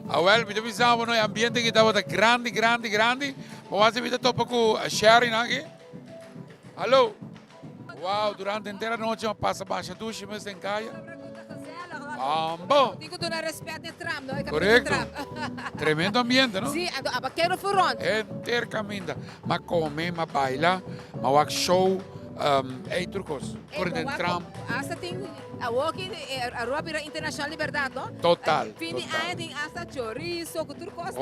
Well, we pensamos no ambiente que estava grande. Mas você vê topa com sharing aqui. Alô. Wow, durante a inteira noite eu passo baixa ducha, mas em caia. Bom. Digo do na respeito de tram, não é? Correcto. Tremendo ambiente, não? Sim, a quero furon. Enter caminda. Mas come, mas baila, mas wak show, trucos. Por dentro tram. Hasta tem a walking a rua pira internacional liberdade, no? Total. Fim de ano tem hasta chorizo, com tudo costa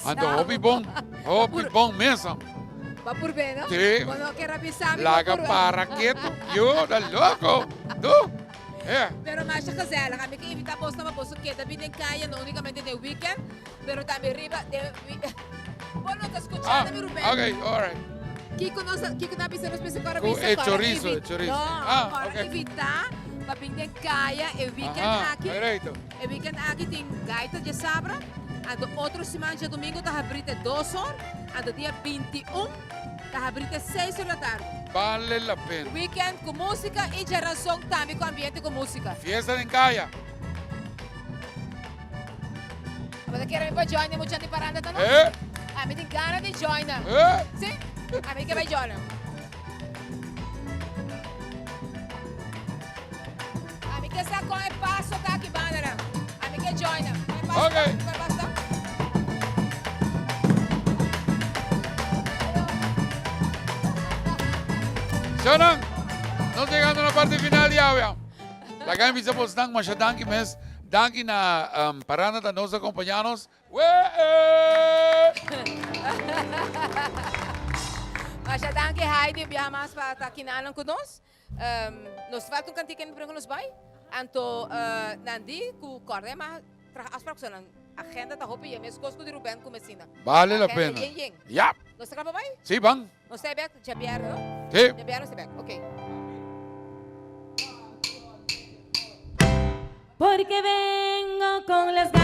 Ando, hobby bom mesmo. Va por bem, não? Sim. Quando quer avisar, Laga para quieto, yo, da louco. Tu? Pero mais a casela, kami que invita post na maposo que da binem kaya no unicamente de weekend, pero também riba de Bueno, te escuchando mi Rubén. Okay, all right. Kiko na bisa nos pesa para Con bisa el para chorizo, invi- el chorizo. No, para okay. invitar para binem kaya e weekend aqui. Correcto. E weekend aqui tem gaita de sabra. Ando outro semana de domingo tá abrite 2 horas, ando dia 21 tá abrite 6 horas da tarde. Vale la pena. Weekend com música e geração também com ambiente com música. Fiesta en Calla. Você quer vir para join de muita parada tá não? A mim tem gana de join. Sim? A mim que vai join. A mim que saco é passo cá que banana. A mim que join. Okay. Vai basta. Shonan, no llegando a la parte final ya. La que empieza por Stan, mas danke mes, danke na parada da nos acompañanos. Mas já danke Heidi biar mas para estar aqui na conosco. Nos falta um cantinho para nos vai. Anto nandi ku corre mas as próximas agenda tá roupa e mesmo coisas de Rubén comecina. Vale la pena. Ya. Nos traga vai? Sí, van. Nos sei bem, Javier, não? Sí. Javier, não sei bem. Ok. Porque vengo con las ganas